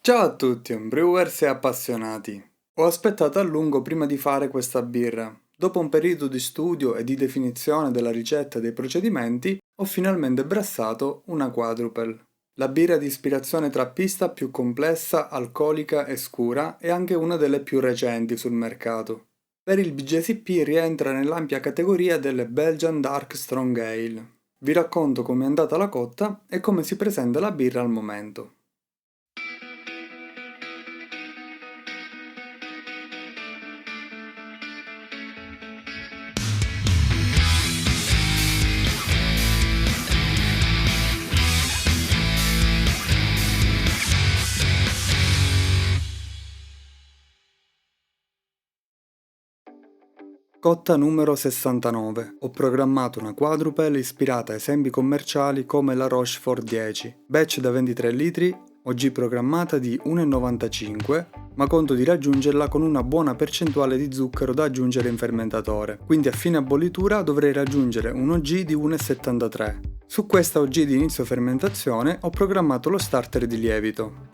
Ciao a tutti, brewers e appassionati. Ho aspettato a lungo prima di fare questa birra. Dopo un periodo di studio e di definizione della ricetta e dei procedimenti, ho finalmente brassato una quadruple. La birra di ispirazione trappista più complessa, alcolica e scura è anche una delle più recenti sul mercato. Per il BJCP rientra nell'ampia categoria delle Belgian Dark Strong Ale. Vi racconto come è andata la cotta e come si presenta la birra al momento. Cotta numero 69. Ho programmato una quadruple ispirata a esempi commerciali come la Rochefort 10, batch da 23 litri, oggi programmata di 1,95, ma conto di raggiungerla con una buona percentuale di zucchero da aggiungere in fermentatore, quindi a fine abollitura dovrei raggiungere un OG di 1,73. Su questa OG di inizio fermentazione ho programmato lo starter di lievito.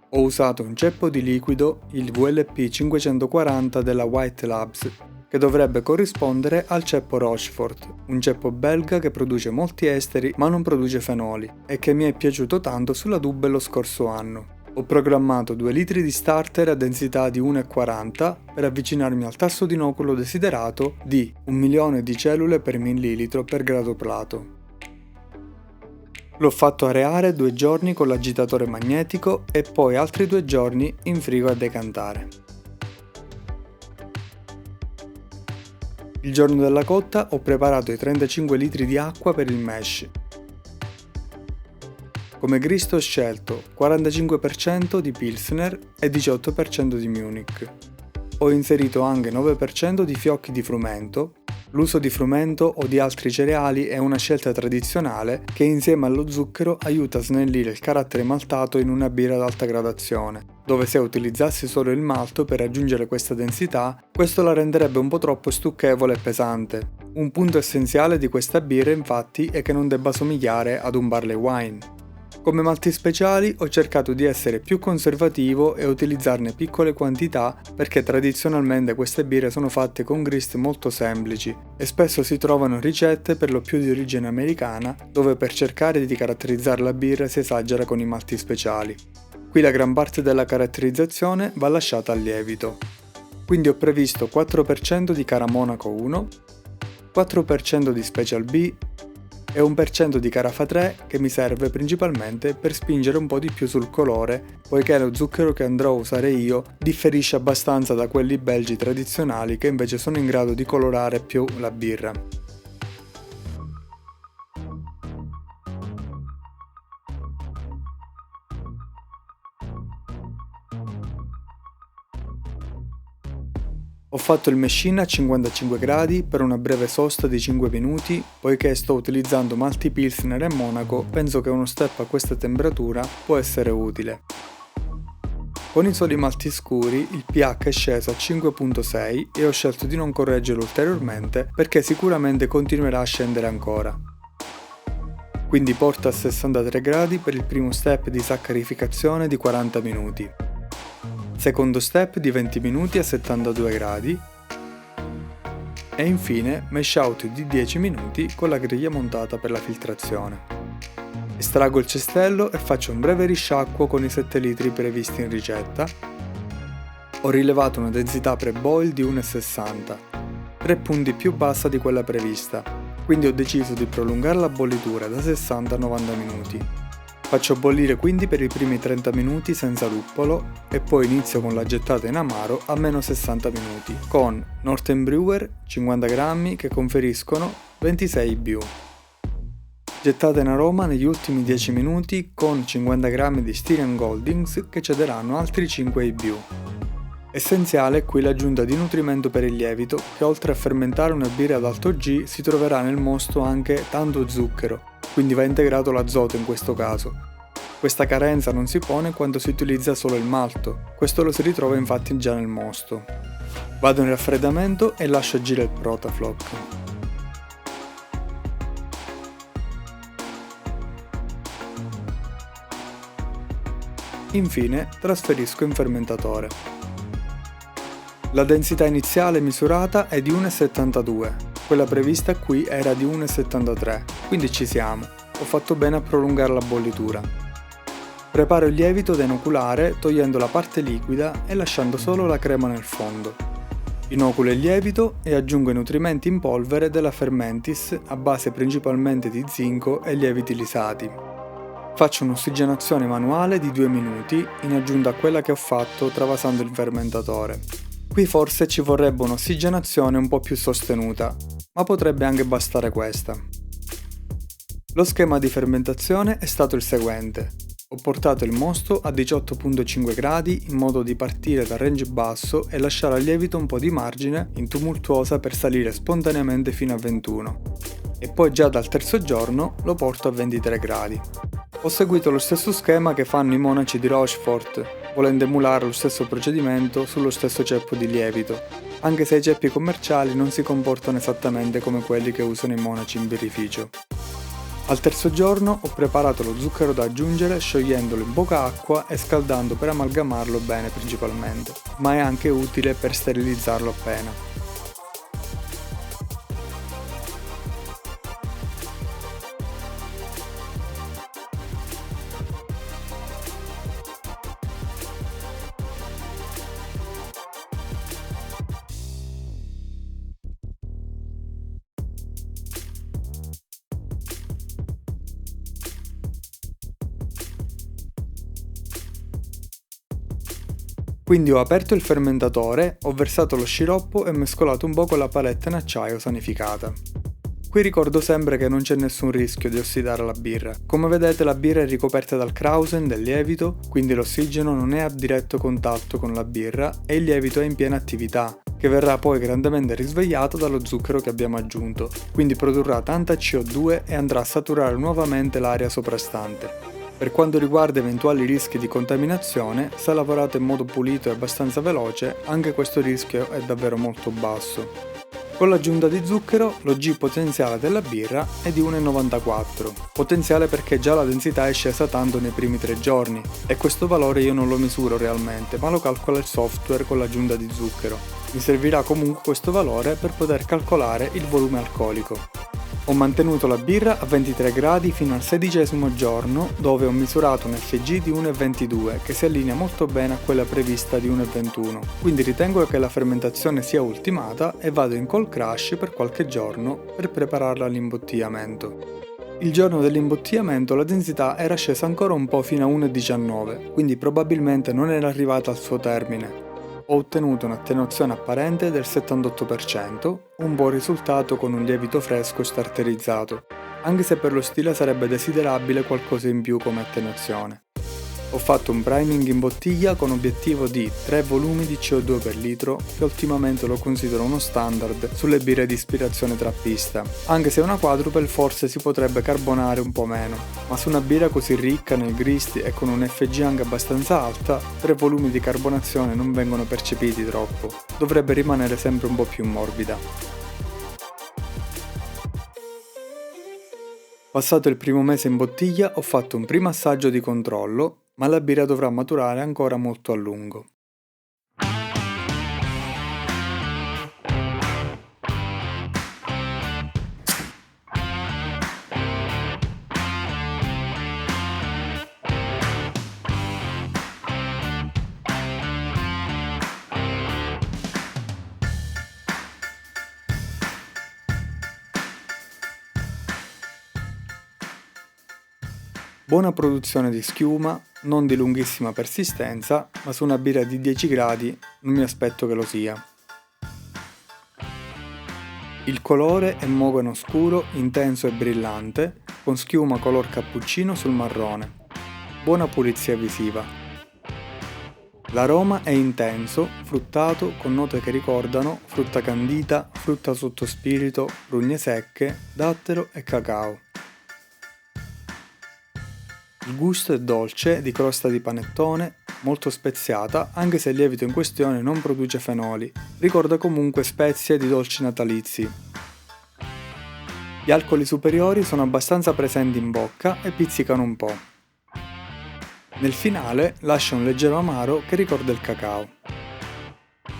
Ho usato un ceppo di liquido, il VLP 540 della White Labs, che dovrebbe corrispondere al ceppo Rochefort, un ceppo belga che produce molti esteri ma non produce fenoli e che mi è piaciuto tanto sulla Double lo scorso anno. Ho programmato 2 litri di starter a densità di 1,40 per avvicinarmi al tasso di inoculo desiderato di 1 milione di cellule per millilitro per grado plato. L'ho fatto areare 2 giorni con l'agitatore magnetico e poi altri 2 giorni in frigo a decantare. Il giorno della cotta ho preparato i 35 litri di acqua per il mash. Come grist ho scelto 45% di Pilsner e 18% di Munich. Ho inserito anche 9% di fiocchi di frumento. L'uso di frumento o di altri cereali è una scelta tradizionale che insieme allo zucchero aiuta a snellire il carattere maltato in una birra ad alta gradazione, dove se utilizzassi solo il malto per raggiungere questa densità, questo la renderebbe un po' troppo stucchevole e pesante. Un punto essenziale di questa birra infatti è che non debba somigliare ad un barley wine. Come malti speciali ho cercato di essere più conservativo e utilizzarne piccole quantità perché tradizionalmente queste birre sono fatte con grist molto semplici e spesso si trovano ricette per lo più di origine americana dove per cercare di caratterizzare la birra si esagera con i malti speciali. Qui la gran parte della caratterizzazione va lasciata al lievito. Quindi ho previsto 4% di Cara Monaco 1, 4% di Special B e 1% di Carafa 3 che mi serve principalmente per spingere un po' di più sul colore, poiché lo zucchero che andrò a usare io differisce abbastanza da quelli belgi tradizionali che invece sono in grado di colorare più la birra. Ho fatto il mash-in a 55 gradi per una breve sosta di 5 minuti, poiché sto utilizzando malti Pilsner e Monaco, penso che uno step a questa temperatura può essere utile. Con i soli malti scuri il pH è sceso a 5.6 e ho scelto di non correggerlo ulteriormente perché sicuramente continuerà a scendere ancora. Quindi porto a 63 gradi per il primo step di saccarificazione di 40 minuti. Secondo step di 20 minuti a 72 gradi e infine mash out di 10 minuti con la griglia montata per la filtrazione. Estraggo il cestello e faccio un breve risciacquo con i 7 litri previsti in ricetta. Ho rilevato una densità pre-boil di 1,60, 3 punti più bassa di quella prevista, quindi ho deciso di prolungare la bollitura da 60 a 90 minuti. Faccio bollire quindi per i primi 30 minuti senza luppolo e poi inizio con la gettata in amaro a meno 60 minuti con Northern Brewer 50 grammi che conferiscono 26 IBU. Gettata in aroma negli ultimi 10 minuti con 50 grammi di Styrian Goldings che cederanno altri 5 IBU. Essenziale è qui l'aggiunta di nutrimento per il lievito che oltre a fermentare una birra ad alto G si troverà nel mosto anche tanto zucchero, quindi va integrato l'azoto in questo caso. Questa carenza non si pone quando si utilizza solo il malto, questo lo si ritrova infatti già nel mosto. Vado in raffreddamento e lascio agire il Protafloc. Infine trasferisco in fermentatore. La densità iniziale misurata è di 1,72, quella prevista qui era di 1,73, quindi ci siamo, ho fatto bene a prolungare la bollitura. Preparo il lievito da inoculare togliendo la parte liquida e lasciando solo la crema nel fondo. Inoculo il lievito e aggiungo i nutrimenti in polvere della Fermentis a base principalmente di zinco e lieviti lisati. Faccio un'ossigenazione manuale di 2 minuti in aggiunta a quella che ho fatto travasando il fermentatore. Qui forse ci vorrebbe un'ossigenazione un po' più sostenuta, ma potrebbe anche bastare questa. Lo schema di fermentazione è stato il seguente. Ho portato il mosto a 18,5 gradi in modo di partire dal range basso e lasciare al lievito un po' di margine in tumultuosa per salire spontaneamente fino a 21. E poi già dal terzo giorno lo porto a 23 gradi. Ho seguito lo stesso schema che fanno i monaci di Rochefort, volendo emulare lo stesso procedimento sullo stesso ceppo di lievito, anche se i ceppi commerciali non si comportano esattamente come quelli che usano i monaci in birrificio. Al terzo giorno ho preparato lo zucchero da aggiungere sciogliendolo in poca acqua e scaldando per amalgamarlo bene principalmente, ma è anche utile per sterilizzarlo appena. Quindi ho aperto il fermentatore, ho versato lo sciroppo e mescolato un po' con la paletta in acciaio sanificata. Qui ricordo sempre che non c'è nessun rischio di ossidare la birra. Come vedete la birra è ricoperta dal krausen, del lievito, quindi l'ossigeno non è a diretto contatto con la birra e il lievito è in piena attività, che verrà poi grandemente risvegliato dallo zucchero che abbiamo aggiunto, quindi produrrà tanta CO2 e andrà a saturare nuovamente l'aria soprastante. Per quanto riguarda eventuali rischi di contaminazione, se lavorato in modo pulito e abbastanza veloce, anche questo rischio è davvero molto basso. Con l'aggiunta di zucchero, lo G potenziale della birra è di 1,94, potenziale perché già la densità è scesa tanto nei primi 3 giorni, e questo valore io non lo misuro realmente, ma lo calcola il software con l'aggiunta di zucchero. Mi servirà comunque questo valore per poter calcolare il volume alcolico. Ho mantenuto la birra a 23 gradi fino al 16° giorno, dove ho misurato un Fg di 1,22 che si allinea molto bene a quella prevista di 1,21, quindi ritengo che la fermentazione sia ultimata e vado in cold crush per qualche giorno per prepararla all'imbottigliamento. Il giorno dell'imbottigliamento la densità era scesa ancora un po' fino a 1,19, quindi probabilmente non era arrivata al suo termine. Ho ottenuto un'attenuazione apparente del 78%, un buon risultato con un lievito fresco starterizzato, anche se per lo stile sarebbe desiderabile qualcosa in più come attenuazione. Ho fatto un priming in bottiglia con obiettivo di 3 volumi di CO2 per litro, che ultimamente lo considero uno standard sulle birre di ispirazione trappista, anche se una quadruple forse si potrebbe carbonare un po' meno, ma su una birra così ricca nel grist e con un Fg anche abbastanza alta, 3 volumi di carbonazione non vengono percepiti troppo, dovrebbe rimanere sempre un po' più morbida. Passato il primo mese in bottiglia ho fatto un primo assaggio di controllo, ma la birra dovrà maturare ancora molto a lungo. Buona produzione di schiuma, non di lunghissima persistenza, ma su una birra di 10 gradi non mi aspetto che lo sia. Il colore è mogano scuro, intenso e brillante, con schiuma color cappuccino sul marrone. Buona pulizia visiva. L'aroma è intenso, fruttato, con note che ricordano frutta candita, frutta sottospirito, prugne secche, dattero e cacao. Il gusto è dolce, di crosta di panettone, molto speziata, anche se il lievito in questione non produce fenoli, ricorda comunque spezie di dolci natalizi. Gli alcoli superiori sono abbastanza presenti in bocca e pizzicano un po'. Nel finale lascia un leggero amaro che ricorda il cacao.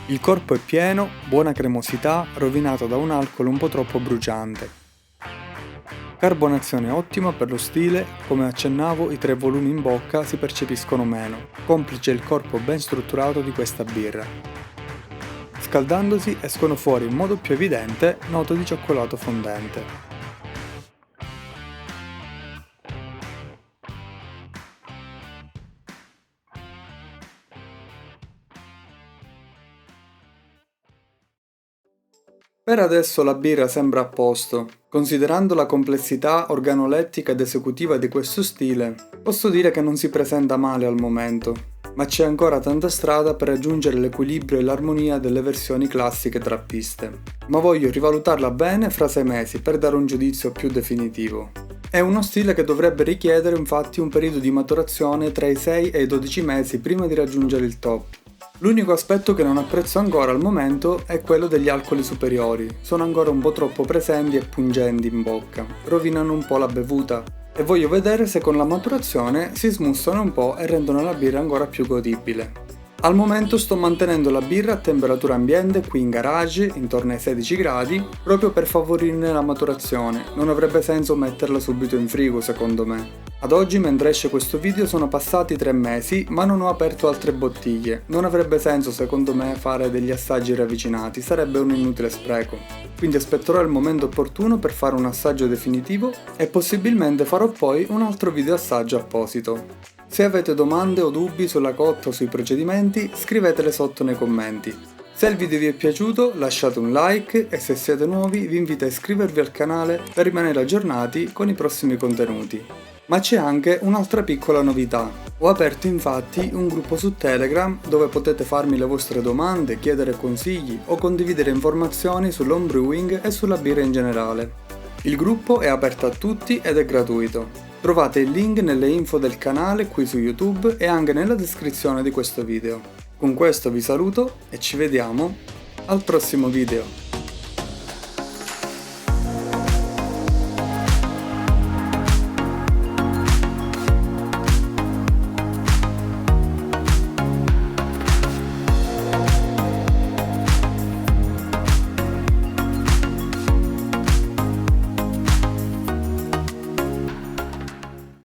Il corpo è pieno, buona cremosità, rovinato da un alcol un po' troppo bruciante. Carbonazione ottima per lo stile, come accennavo i 3 volumi in bocca si percepiscono meno, complice il corpo ben strutturato di questa birra. Scaldandosi escono fuori in modo più evidente note di cioccolato fondente. Per adesso la birra sembra a posto. Considerando la complessità organolettica ed esecutiva di questo stile, posso dire che non si presenta male al momento, ma c'è ancora tanta strada per raggiungere l'equilibrio e l'armonia delle versioni classiche trappiste. Ma voglio rivalutarla bene fra 6 mesi per dare un giudizio più definitivo. È uno stile che dovrebbe richiedere infatti un periodo di maturazione tra i 6 e i 12 mesi prima di raggiungere il top. L'unico aspetto che non apprezzo ancora al momento è quello degli alcoli superiori, sono ancora un po' troppo presenti e pungenti in bocca, rovinano un po' la bevuta e voglio vedere se con la maturazione si smussano un po' e rendono la birra ancora più godibile. Al momento sto mantenendo la birra a temperatura ambiente qui in garage, intorno ai 16 gradi, proprio per favorirne la maturazione, non avrebbe senso metterla subito in frigo secondo me. Ad oggi mentre esce questo video sono passati 3 mesi ma non ho aperto altre bottiglie, non avrebbe senso secondo me fare degli assaggi ravvicinati, sarebbe un inutile spreco. Quindi aspetterò il momento opportuno per fare un assaggio definitivo e possibilmente farò poi un altro video assaggio apposito. Se avete domande o dubbi sulla cotta o sui procedimenti scrivetele sotto nei commenti. Se il video vi è piaciuto lasciate un like e se siete nuovi vi invito a iscrivervi al canale per rimanere aggiornati con i prossimi contenuti. Ma c'è anche un'altra piccola novità. Ho aperto infatti un gruppo su Telegram dove potete farmi le vostre domande, chiedere consigli o condividere informazioni sull'homebrewing e sulla birra in generale. Il gruppo è aperto a tutti ed è gratuito. Trovate il link nelle info del canale qui su YouTube e anche nella descrizione di questo video. Con questo vi saluto e ci vediamo al prossimo video.